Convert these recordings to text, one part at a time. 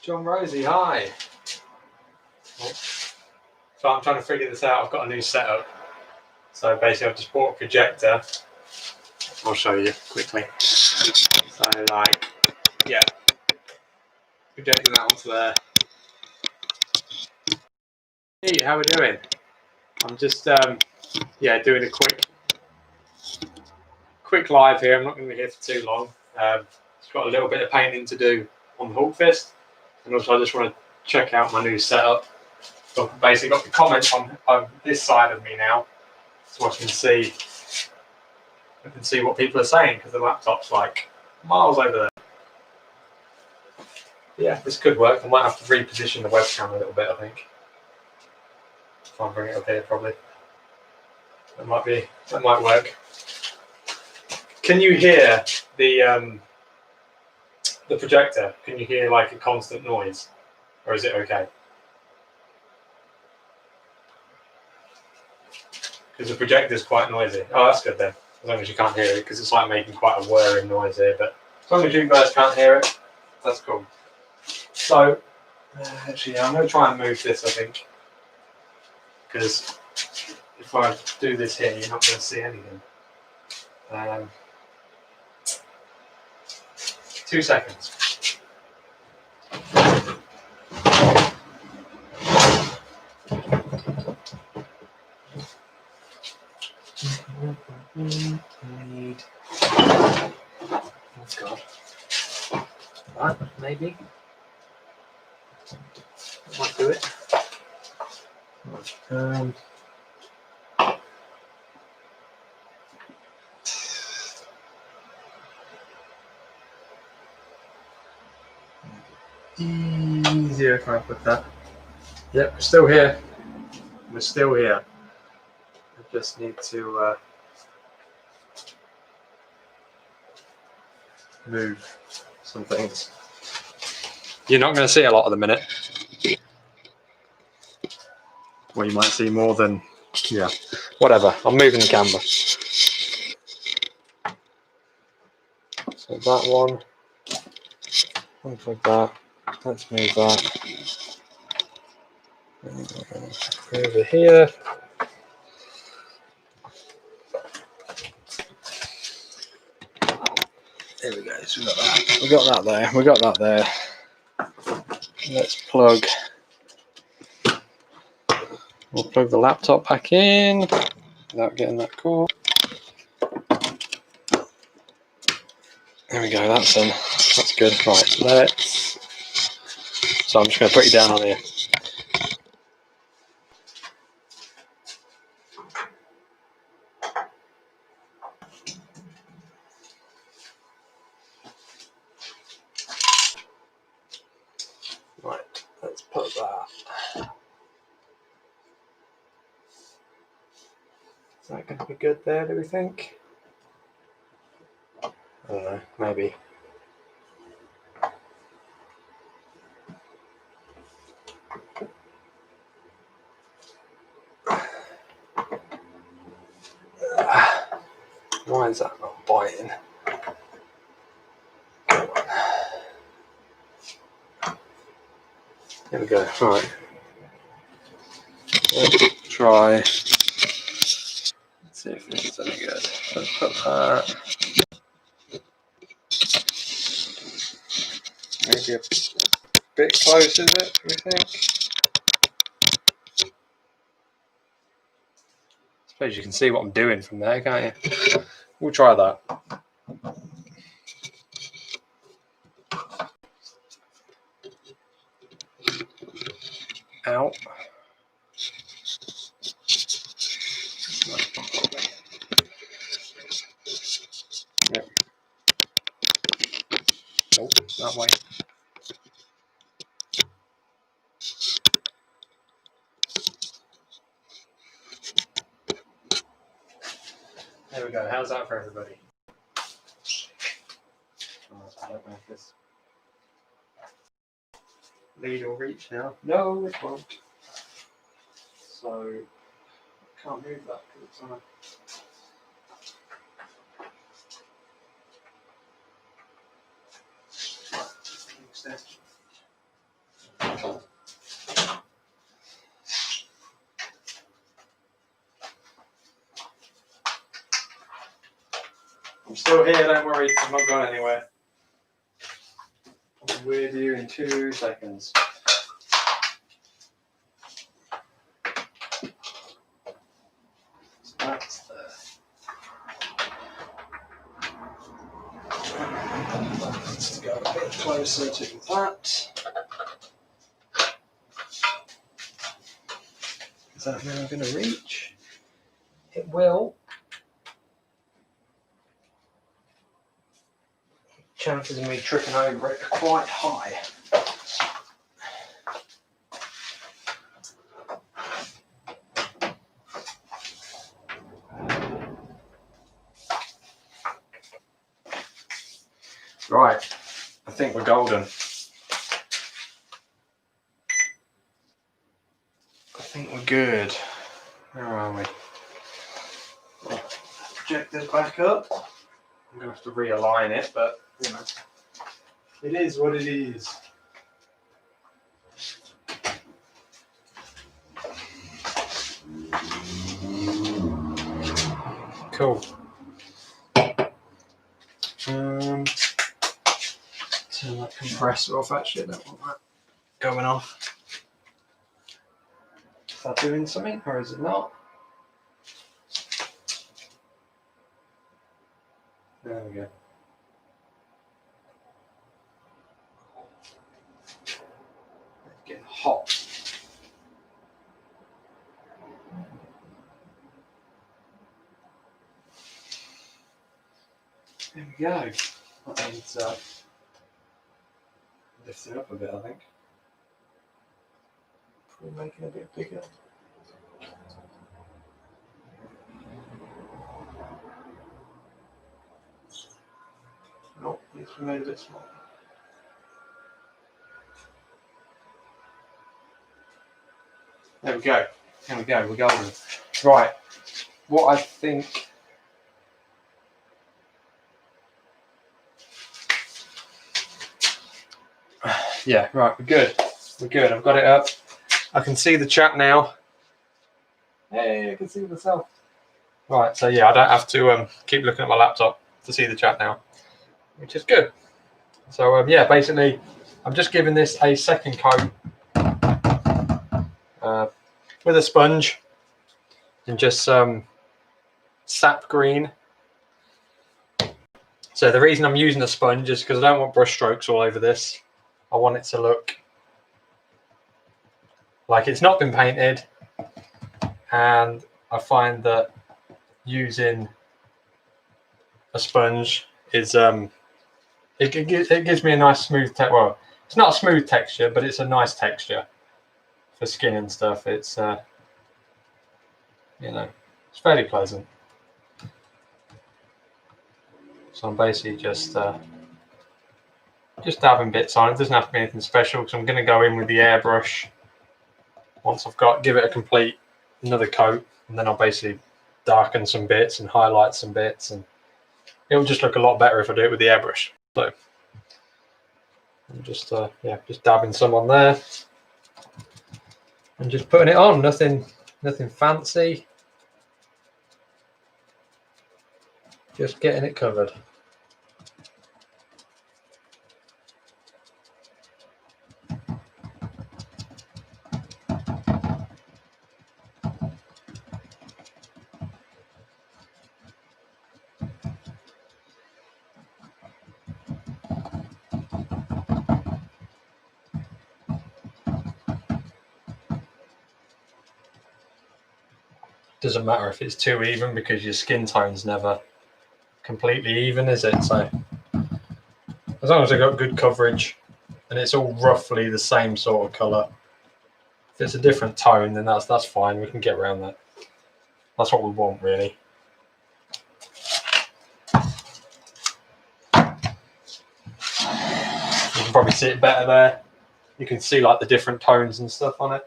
John Rosie, hi. So I'm trying to figure this out. I've got a new setup. So basically I've just bought a projector. I'll show you quickly. So like, yeah, projecting that onto there. Hey, how are we doing? I'm just, doing a quick live here. I'm not going to be here for too long. Just got a little bit of painting to do on the Hulk Fist. And also I just want to check out my new setup. So I've basically got the comments on this side of me now. So I can see what people are saying because the laptop's like miles over there. Yeah, this could work. I might have to reposition the webcam a little bit, I think. Try and bring it up here probably. That might work. Can you hear the projector? Can you hear like a constant noise? Or is it okay? Because the projector is quite noisy. Oh, that's good then. As long as you can't hear it, because it's like making quite a whirring noise here. But as long as you guys can't hear it, that's cool. So, actually, I'm going to try and move this, I think. Because if I do this here, you're not going to see anything. 2 seconds. Oh God. Right, maybe. That might do it. Easier if I put that. Yep, we're still here. We're still here. I just need to move some things. You're not going to see a lot at the minute. Well, you might see more than, yeah. Whatever, I'm moving the camera. So that one. Unplug that. Let's move that. Over here. There we go. So we got that. We got that there. We got that there. Let's plug. We'll plug the laptop back in without getting that cord. There we go. That's done. That's good. Right. Let's. So I'm just going to put you down on here. Right. Let's put that. Is that going to be good there, do we think? I don't know, maybe. Why is that not biting? There we go. Right. Let's try. Let's see if this is any good. Let's put that. Maybe a bit close, is it? Do we think? I suppose you can see what I'm doing from there, can't you? We'll try that. Out. Yep. Nope, that way. There we go. How's that for everybody? I don't know if this lead will reach now. No, it won't. So I can't move that because it's on a. Extension. still here, don't worry, I'm not going anywhere. I'll be with you in 2 seconds. So that's there. Let's go a bit closer to that. Is that where I'm going to reach? It will. Chances of me tripping over it are quite high. Right, I think we're golden. I think we're good. Where are we? Right, project this back up. I'm going to have to realign it, but you know, it is what it is. Cool. Turn that compressor off. Actually, I don't want that going off. Is that doing something, or is it not? There we go. It's getting hot. There we go. That needs lifting up a bit, I think. Probably making it a bit bigger. Nope, needs to be made a bit smaller. There we go. There we go. We're golden. Right. What I think. Yeah, right, we're good. We're good. I've got it up. I can see the chat now. Hey, I can see myself. Right, so yeah, I don't have to keep looking at my laptop to see the chat now, which is good. So yeah, basically, I'm just giving this a second coat with a sponge and just some sap green. So the reason I'm using a sponge is because I don't want brush strokes all over this. I want it to look like it's not been painted, and I find that using a sponge is it gives me a nice smooth texture. Well, it's not a smooth texture, but it's a nice texture for skin and stuff. It's you know, it's fairly pleasant. So I'm basically just dabbing bits on. It doesn't have to be anything special because I'm going to go in with the airbrush once I've give it a complete another coat, and then I'll basically darken some bits and highlight some bits, and it'll just look a lot better if I do it with the airbrush. So I'm just just dabbing some on there and just putting it on. Nothing fancy. Just getting it covered. Doesn't matter if it's too even because your skin tone's never completely even, is it? So as long as I've got good coverage and it's all roughly the same sort of colour. If it's a different tone, then that's fine. We can get around that. That's what we want, really. You can probably see it better there. You can see like the different tones and stuff on it.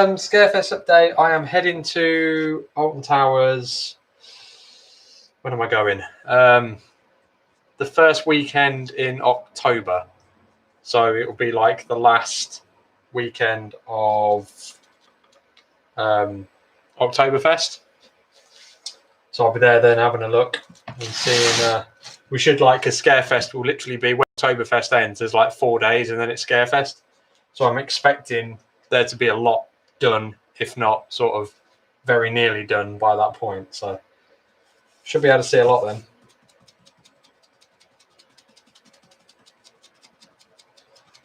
Scarefest update. I am heading to Alton Towers. When am I going? The first weekend in October. So it will be like the last weekend of Oktoberfest. So I'll be there then having a look and seeing. We should because Scarefest will literally be when Oktoberfest ends. There's 4 days and then it's Scarefest. So I'm expecting there to be a lot done, if not sort of very nearly done by that point. So should be able to see a lot then.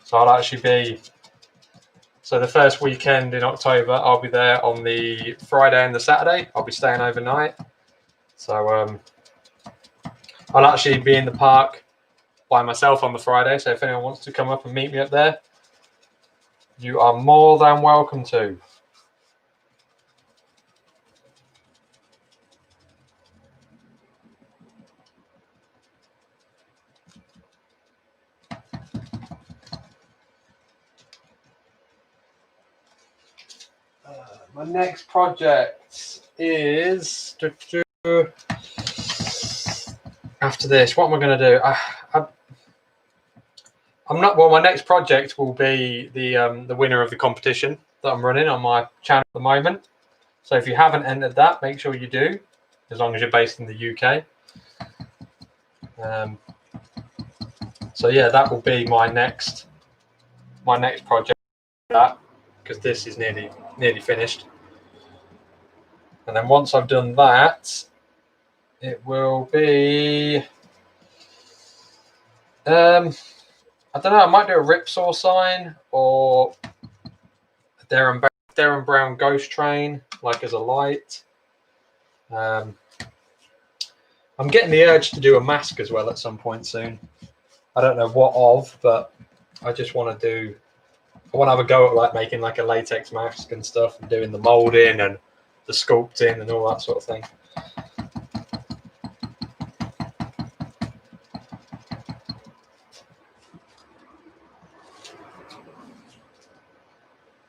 So I'll actually be. So the first weekend in October, I'll be there on the Friday and the Saturday. I'll be staying overnight. So I'll actually be in the park by myself on the Friday. So if anyone wants to come up and meet me up there, you are more than welcome to. My next project is after this. What am I going to do? I'm not. Well, my next project will be the winner of the competition that I'm running on my channel at the moment. So if you haven't entered that, make sure you do, as long as you're based in the UK. So yeah, that will be my next project. That because this is nearly finished, and then once I've done that, it will be. I don't know. I might do a Ripsaw sign or a Darren Brown Ghost Train, as a light. I'm getting the urge to do a mask as well at some point soon. I don't know what of, but I just want to do. I want to have a go at making a latex mask and stuff, and doing the molding and the sculpting and all that sort of thing.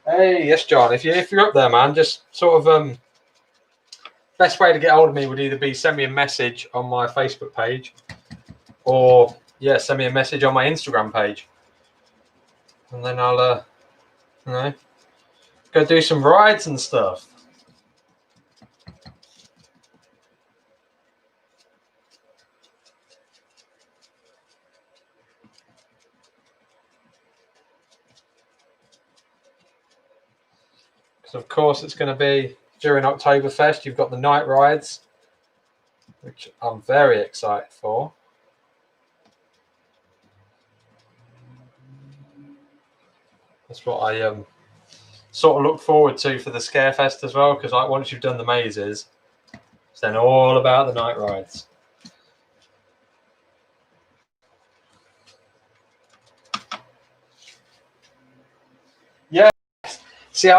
Hey, yes, John. If you're up there, man, just sort of best way to get hold of me would either be send me a message on my Facebook page, or send me a message on my Instagram page, and then I'll go do some rides and stuff. Because of course it's going to be during Oktoberfest. You've got the night rides, which I'm very excited for. That's what I sort of look forward to for the Scarefest as well, because once you've done the mazes, it's then all about the night rides. Yeah. See,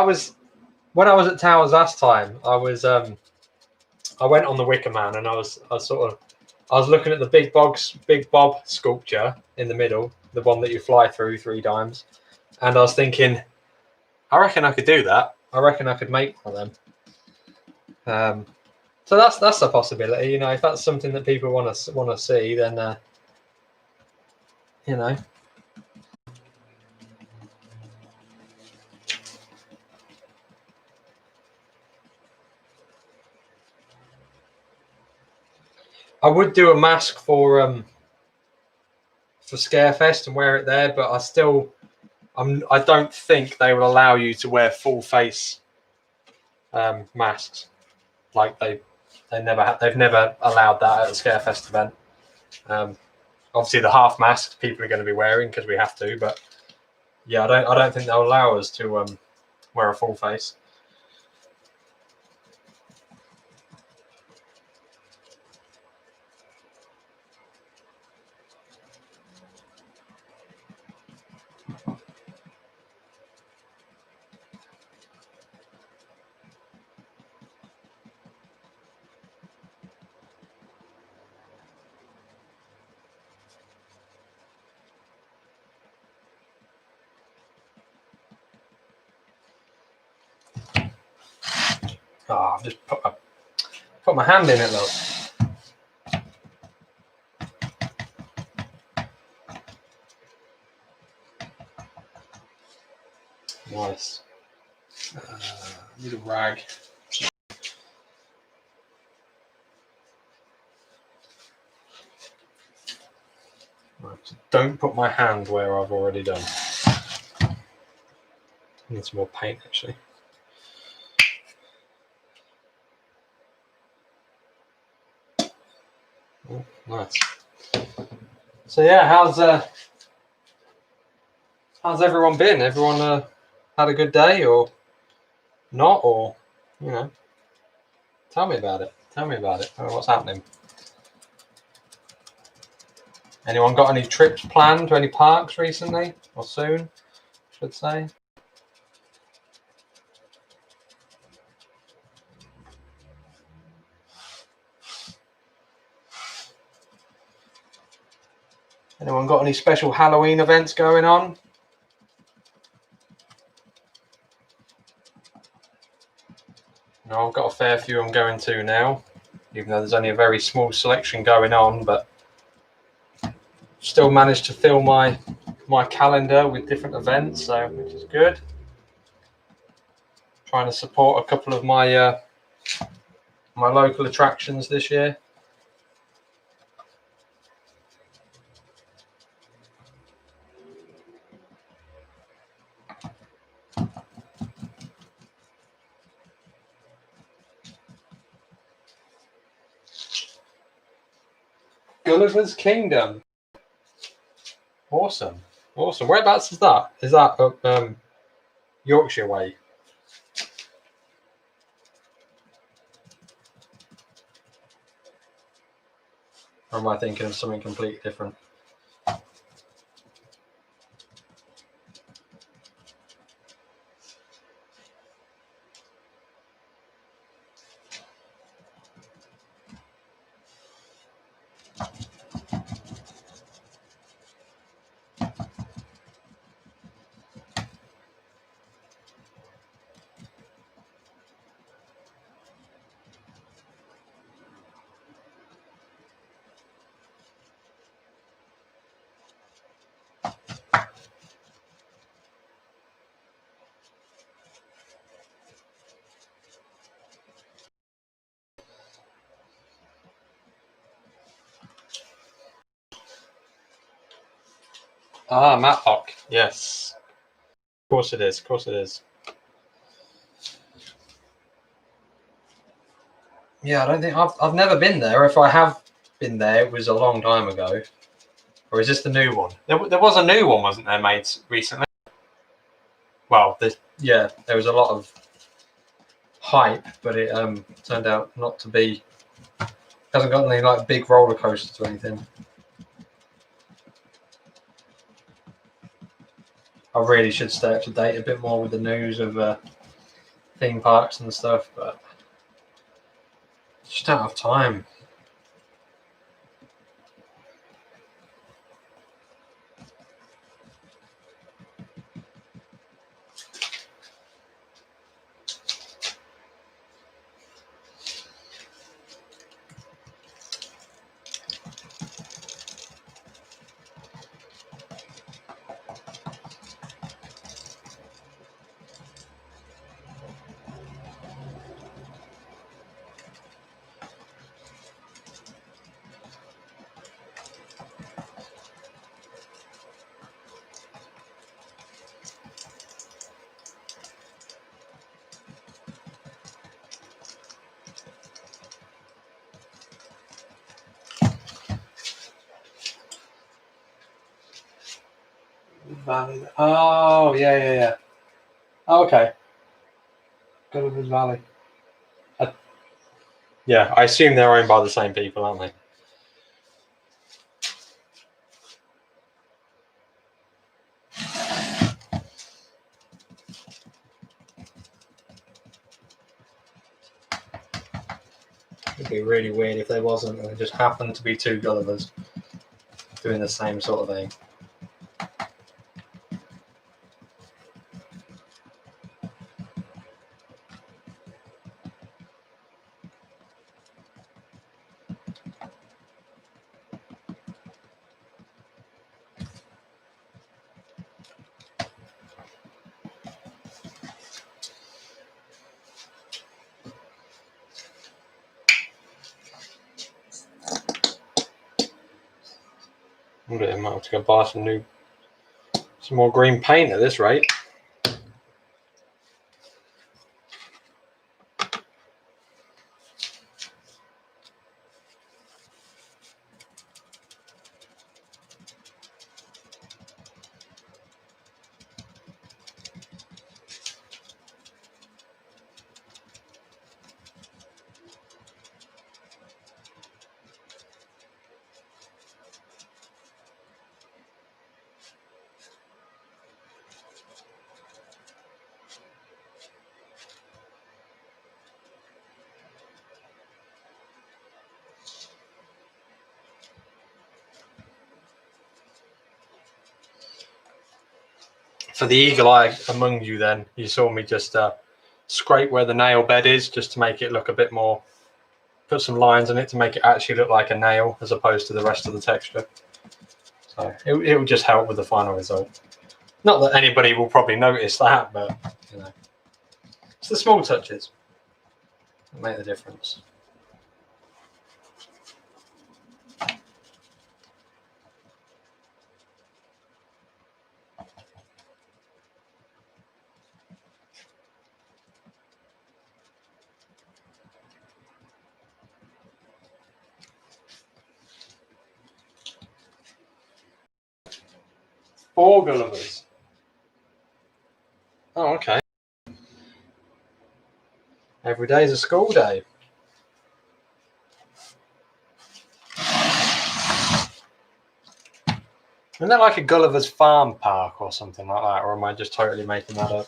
when I was at Towers last time, I went on the Wicker Man, and I was looking at the Big Bob sculpture in the middle, the one that you fly through 3 times, and I was thinking, I reckon I could do that. I reckon I could make one of them. So that's a possibility. If that's something that people want to see, then I would do a mask for Scarefest and wear it there, but I don't think they will allow you to wear full face masks. They've never allowed that at a Scarefest event. Obviously, the half masks people are going to be wearing because we have to, but yeah, I don't think they'll allow us to wear a full face. I've just put my hand in it, though. Nice. Need a rag. Right, so don't put my hand where I've already done. I need some more paint actually. Oh, nice. So yeah, how's everyone been? Everyone had a good day or not, or you know? Tell me about it. Tell me about it. What's happening? Anyone got any trips planned to any parks recently or soon? I should say. Anyone got any special Halloween events going on? No, I've got a fair few I'm going to now, even though there's only a very small selection going on, but still managed to fill my calendar with different events, so which is good. Trying to support a couple of my my local attractions this year. Gulliver's Kingdom. Awesome. Whereabouts is that? Is that up Yorkshire way? Or am I thinking of something completely different? Ah, Matlock. Yes. Of course it is. Of course it is. Yeah, I don't think I've never been there. If I have been there, it was a long time ago. Or is this the new one? There was a new one, wasn't there, made recently? Well, there was a lot of hype, but it turned out not to be. Hasn't got any like big roller coasters or anything. I really should stay up to date a bit more with the news of theme parks and stuff, but just don't have time. Valley. Oh, yeah. Oh, okay. Gulliver's Valley. Yeah, I assume they're owned by the same people, aren't they? It'd be really weird if there wasn't, and it just happened to be two Gullivers doing the same sort of thing. I might have to go buy some more green paint at this rate. For the eagle eye among you, then, you saw me just scrape where the nail bed is, just to make it look a bit more, put some lines on it to make it actually look like a nail as opposed to the rest of the texture. So it will just help with the final result. Not that anybody will probably notice that, but you know, it's the small touches that make the difference. Four Gullivers. Oh, okay. Every day is a school day. Isn't that like a Gulliver's Farm Park or something like that? Or am I just totally making that up?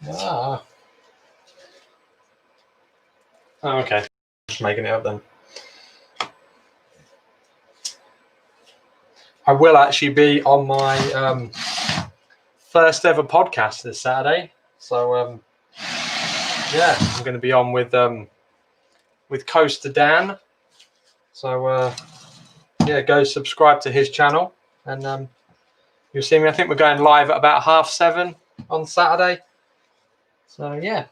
Ah. Oh, okay. Just making it up then. I will actually be on my first ever podcast this Saturday. So yeah, I'm going to be on with Coaster Dan. So yeah, go subscribe to his channel, and you'll see me. I think we're going live at about 7:30 on Saturday. So yeah,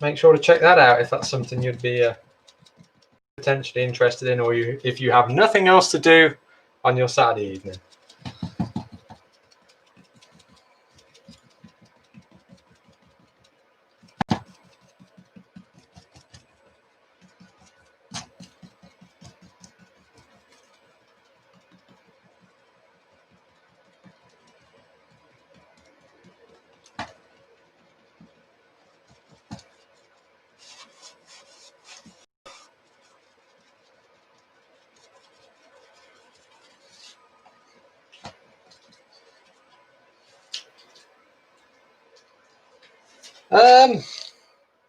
make sure to check that out if that's something you'd be potentially interested in, or if you have nothing else to do on your Saturday evening.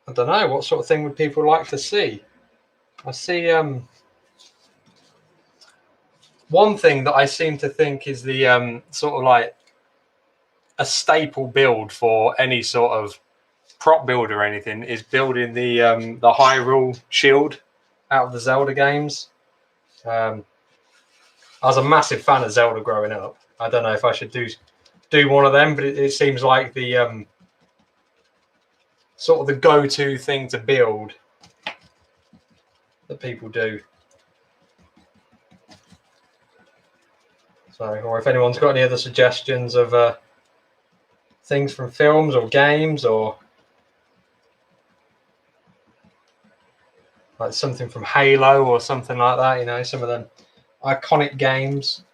I don't know, what sort of thing would people like to see? I see one thing that I seem to think is the sort of like a staple build for any sort of prop build or anything is building the Hyrule Shield out of the Zelda games. I was a massive fan of Zelda growing up. I don't know if I should do one of them, but it seems like the sort of the go-to thing to build that people do. So, or if anyone's got any other suggestions of things from films or games, or like something from Halo or something like that, you know, some of them iconic games.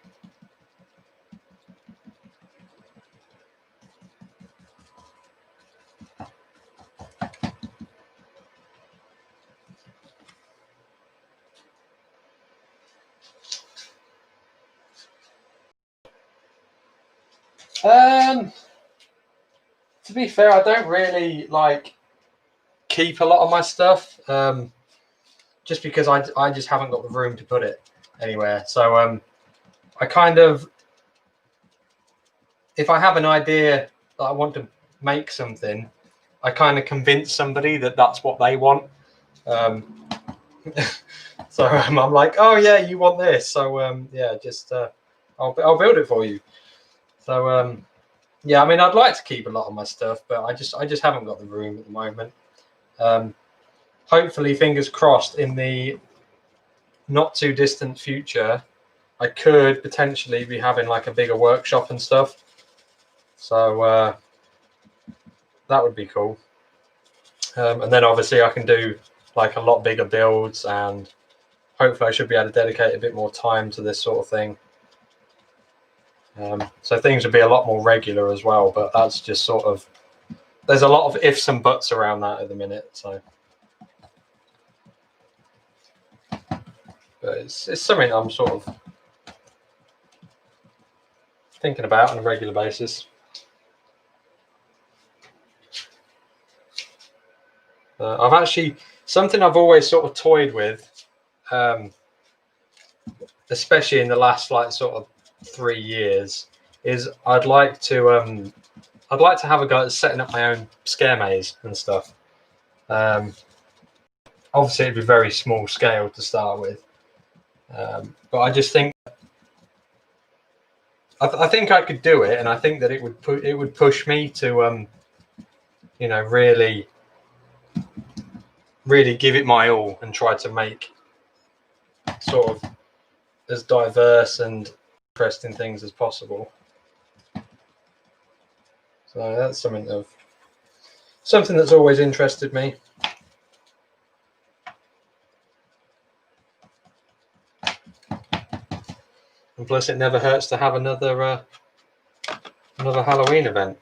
To be fair, I don't really keep a lot of my stuff, just because I just haven't got the room to put it anywhere. So I kind of, if I have an idea that I want to make something, I kind of convince somebody that that's what they want. So I'm like, oh yeah, you want this, so yeah, just I'll build it for you. So yeah, I mean, I'd like to keep a lot of my stuff, but I just haven't got the room at the moment. Hopefully, fingers crossed, in the not too distant future, I could potentially be having like a bigger workshop and stuff. So that would be cool. And then obviously I can do like a lot bigger builds, and hopefully I should be able to dedicate a bit more time to this sort of thing. So things would be a lot more regular as well, but that's just sort of, there's a lot of ifs and buts around that at the minute. So, but it's something I'm sort of thinking about on a regular basis. I've actually, something I've always sort of toyed with, especially in the last like sort of 3 years, is I'd like to have a go at setting up my own scare maze and stuff. Obviously, it'd be very small scale to start with, but I just think I think I could do it, and I think that it would push me to you know, really give it my all and try to make sort of as diverse and interesting things as possible. So that's something that's always interested me. And plus, it never hurts to have another Halloween event.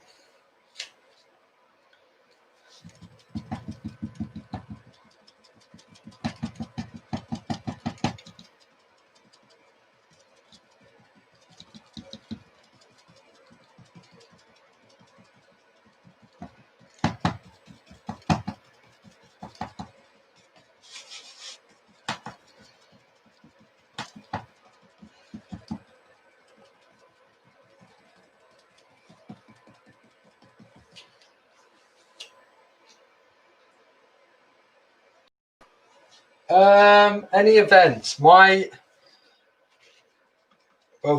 Any events? Well,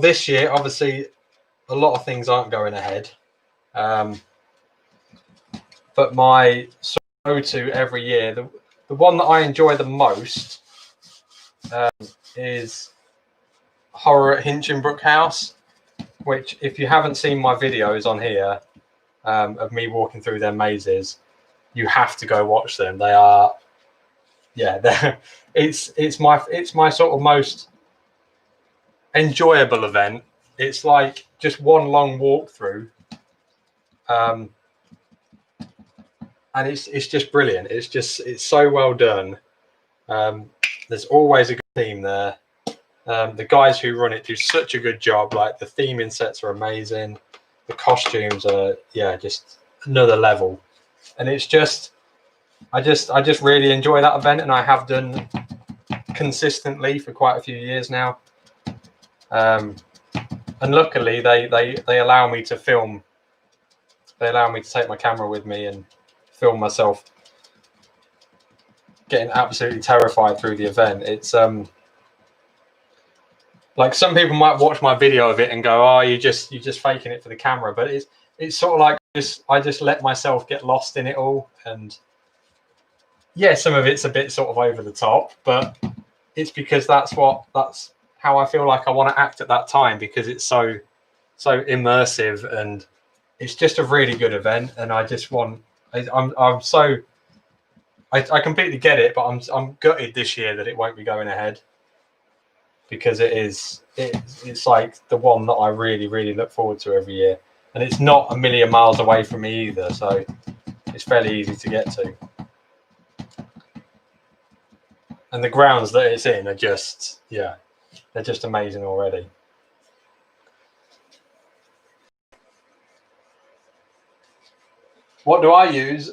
this year, obviously, a lot of things aren't going ahead. But my go-to every year, the one that I enjoy the most, is Horror at Hinchinbrook House, which, if you haven't seen my videos on here of me walking through their mazes, you have to go watch them. They are, yeah, it's my sort of most enjoyable event. It's like just one long walkthrough, and it's just brilliant. It's so well done. There's always a good team there. The guys who run it do such a good job. Like, the theming sets are amazing. The costumes are, yeah, just another level. And it's just, I just really enjoy that event, and I have done consistently for quite a few years now. And luckily, they allow me to film. They allow me to take my camera with me and film myself getting absolutely terrified through the event. It's like, some people might watch my video of it and go, "Oh, you're just faking it for the camera," but it's sort of like I just let myself get lost in it all. And yeah, some of it's a bit sort of over the top, but it's because that's how I feel like I want to act at that time, because it's so immersive, and it's just a really good event. And I just want, I'm so, I completely get it, but I'm gutted this year that it won't be going ahead, because it's like the one that I really look forward to every year, and it's not a million miles away from me either, so it's fairly easy to get to. And the grounds that it's in are just, yeah, they're just amazing already. What do I use?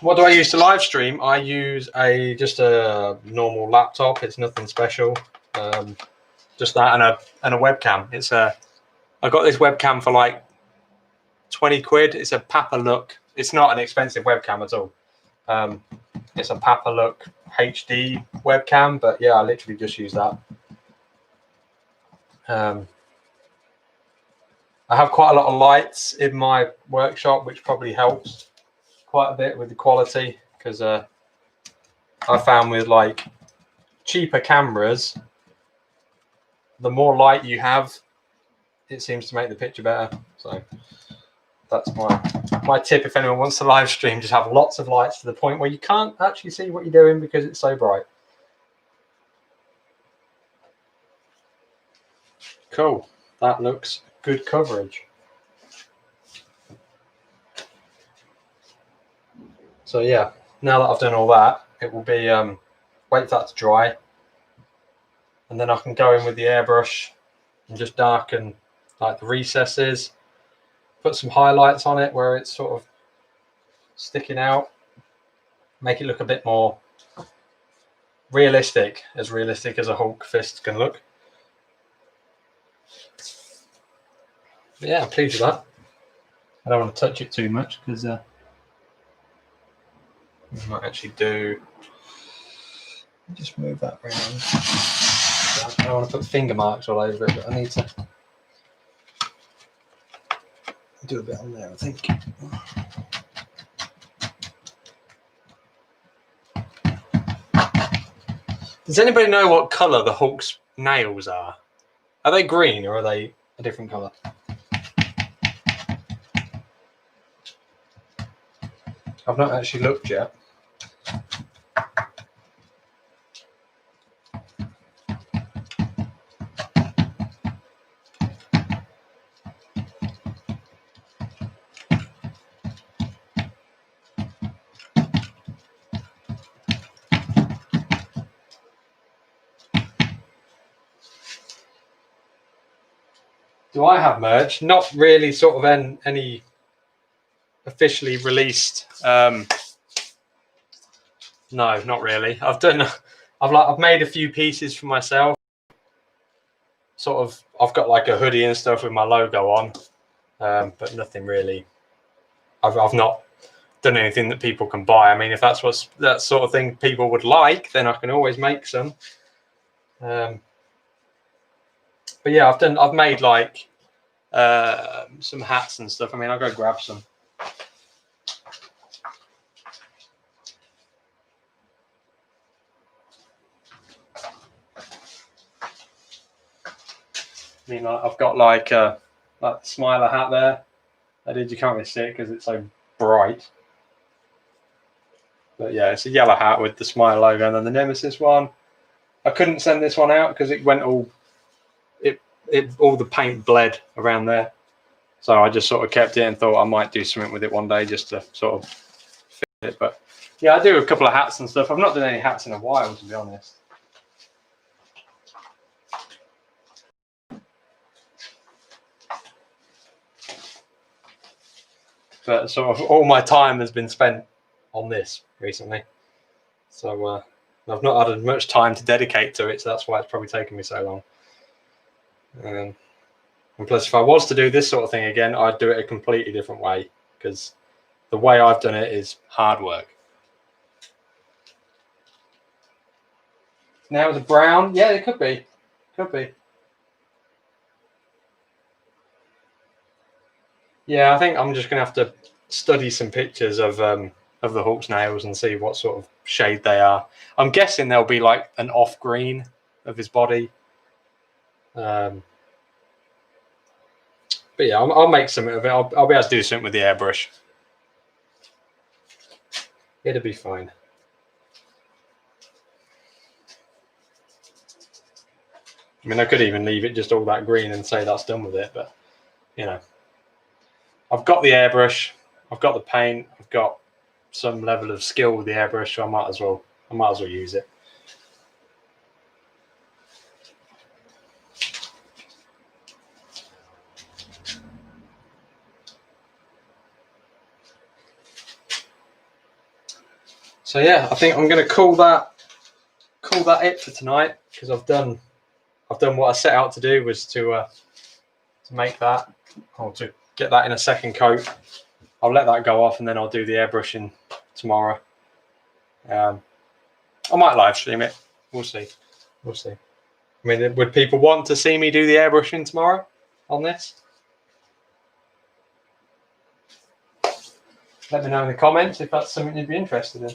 What do I use to live stream? I use just a normal laptop. It's nothing special. Just that and a webcam. I got this webcam for like 20 quid. It's a Papalook. It's not an expensive webcam at all. It's a Papalook HD webcam, but yeah, I literally just use that. I have quite a lot of lights in my workshop, which probably helps quite a bit with the quality, because I found with like cheaper cameras, the more light you have, it seems to make the picture better. So that's my tip. If anyone wants to live stream, just have lots of lights to the point where you can't actually see what you're doing because it's so bright. Cool. That looks good coverage. So yeah, now that I've done all that, it will be wait for that to dry, and then I can go in with the airbrush and just darken like the recesses, put some highlights on it where it's sort of sticking out, make it look a bit more realistic as a Hulk fist can look. But yeah, I'm pleased with that. I don't want to touch it too much because I might actually just move that around. I don't want to put finger marks all over it, but I need to do a bit on there, I think. Does anybody know what colour the Hulk's nails are? Are they green or are they a different colour? I've not actually looked yet. Do I have merch? Not really, sort of any officially released. No, not really. I've made a few pieces for myself. Sort of, I've got like a hoodie and stuff with my logo on, but nothing really. I've not done anything that people can buy. I mean, if that sort of thing people would like, then I can always make some. But yeah, I've made like some hats and stuff. I mean, I'll go grab some. I mean, I've got like the Smiler hat there. You can't really see it because it's so bright. But yeah, it's a yellow hat with the Smile logo, and then the Nemesis one. I couldn't send this one out because it went all the paint bled around there. So I just sort of kept it and thought I might do something with it one day just to sort of fit it. But yeah, I do a couple of hats and stuff. I've not done any hats in a while, to be honest. But sort of all my time has been spent on this recently. So I've not had much time to dedicate to it, so that's why it's probably taken me so long. And plus, if I was to do this sort of thing again, I'd do it a completely different way, because the way I've done it is hard work. Now it's brown. Yeah, it could be. Could be. Yeah, I think I'm just going to have to study some pictures of the Hulk's nails and see what sort of shade they are. I'm guessing they'll be like an off green of his body. But yeah, I'll make something of it. I'll be able to do something with the airbrush. It'll be fine. I mean, I could even leave it just all that green and say that's done with it, but you know, I've got the airbrush, I've got the paint, I've got some level of skill with the airbrush, so I might as well use it. So yeah, I think I'm going to call that it for tonight, because I've done what I set out to do, was to make that, or to get that in a second coat. I'll let that go off, and then I'll do the airbrushing tomorrow. I might live stream it. We'll see. I mean, would people want to see me do the airbrushing tomorrow on this? Let me know in the comments if that's something you'd be interested in.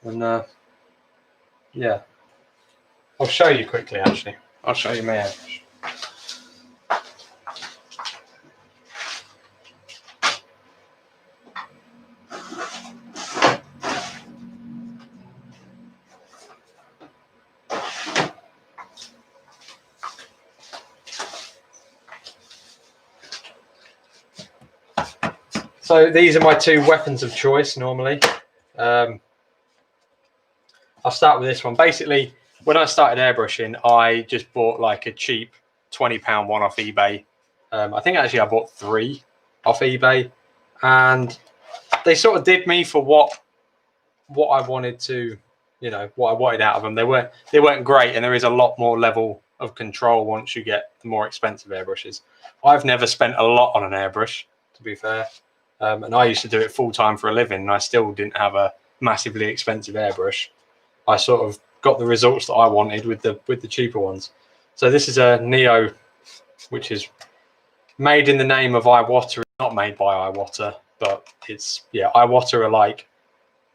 And yeah, I'll show you quickly. Actually, I'll show you my airbrush. So these are my two weapons of choice normally. I'll start with this one. Basically, when I started airbrushing, I just bought like a cheap £20 one off eBay. I think actually I bought 3 off eBay, and they sort of did me for what I wanted to, what I wanted out of them. They weren't great, and there is a lot more level of control once you get the more expensive airbrushes. I've never spent a lot on an airbrush, to be fair. And I used to do it full time for a living, and I still didn't have a massively expensive airbrush. I sort of got the results that I wanted with the cheaper ones. So this is a Neo, which is made in the name of Iwata. Not made by Iwata, but it's, yeah, Iwata are like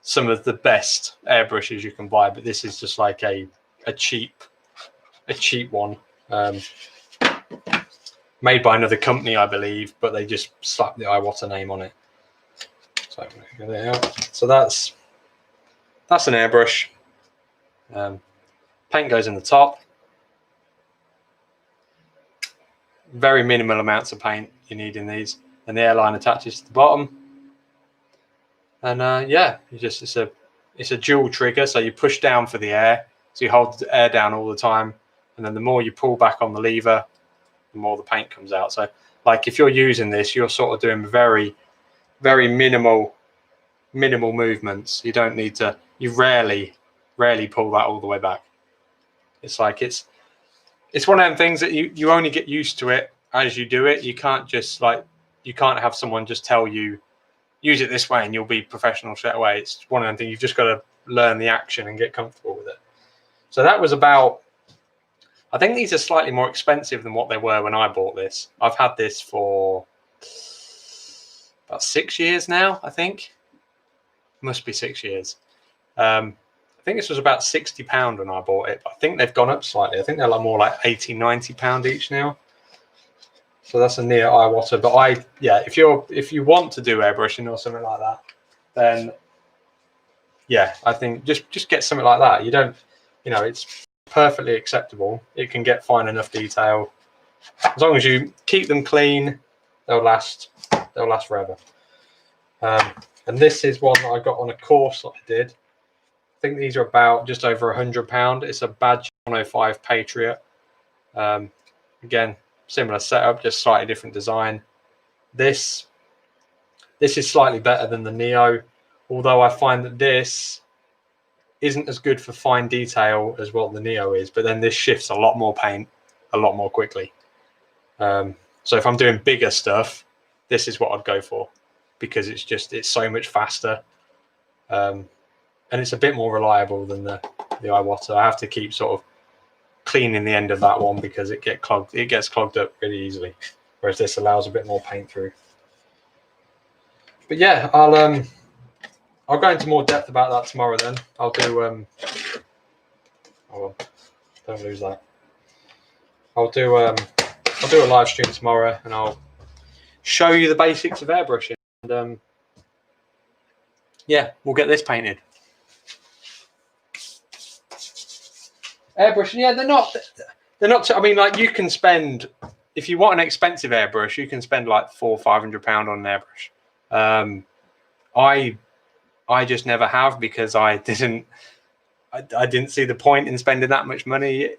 some of the best airbrushes you can buy, but this is just like a cheap one. Made by another company, I believe, but they just slapped the Iwata name on it. So get it out. So that's an airbrush. Paint goes in the top. Very minimal amounts of paint you need in these, and the airline attaches to the bottom. And yeah, it's a dual trigger, so you push down for the air, so you hold the air down all the time, and then the more you pull back on the lever, the more the paint comes out. So like if you're using this, you're sort of doing very, very minimal movements. You don't need to, you rarely pull that all the way back. It's like it's one of them things that you only get used to it as you do it. You can't have someone just tell you use it this way and you'll be professional straight away. It's one of them things you've just got to learn the action and get comfortable with it. So that was about, I think these are slightly more expensive than what they were when I bought this. I've had this for about 6 years now, I think. Must be 6 years. I think this was about £60 when I bought it, but I think they've gone up slightly. I think they're more like £80, £90 each now. So that's a Neo Iwata. But if you want to do airbrushing or something like that, then yeah, I think just get something like that. You don't, it's perfectly acceptable. It can get fine enough detail. As long as you keep them clean, they'll last forever. And this is one that I got on a course that I did. I think these are about just over £100. It's a Badge 105 Patriot. Again, similar setup, just slightly different design. This is slightly better than the Neo, although I find that this isn't as good for fine detail as what the Neo is, but then this shifts a lot more paint a lot more quickly. So if I'm doing bigger stuff, this is what I'd go for, because it's so much faster, and it's a bit more reliable than the Iwata. I have to keep sort of cleaning the end of that one because it gets clogged up really easily, whereas this allows a bit more paint through. But yeah, I'll go into more depth about that tomorrow. Then I'll do don't lose that. I'll do a live stream tomorrow, and I'll show you the basics of airbrushing. And yeah, we'll get this painted. Airbrushing, yeah, they're not. I mean, like, you can spend, if you want an expensive airbrush, you can spend like £400 or £500 on an airbrush. I just never have, because I didn't see the point in spending that much money.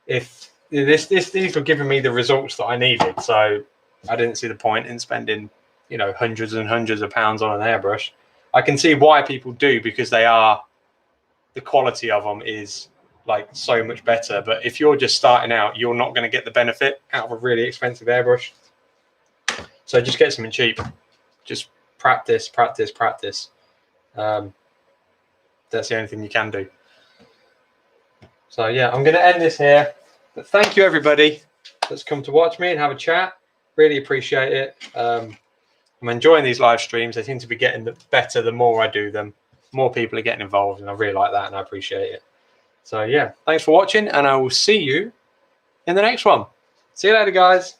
If these were giving me the results that I needed, so I didn't see the point in spending you know, hundreds and hundreds of pounds on an airbrush. I can see why people do, because the quality of them is like so much better. But if you're just starting out, you're not going to get the benefit out of a really expensive airbrush. So just get something cheap. Just practice. That's the only thing you can do. So yeah, I'm going to end this here. But thank you everybody that's come to watch me and have a chat. Really appreciate it. I'm enjoying these live streams. They seem to be getting better the more I do them. More people are getting involved, and I really like that, and I appreciate it. So yeah, thanks for watching, and I will see you in the next one. See you later, guys.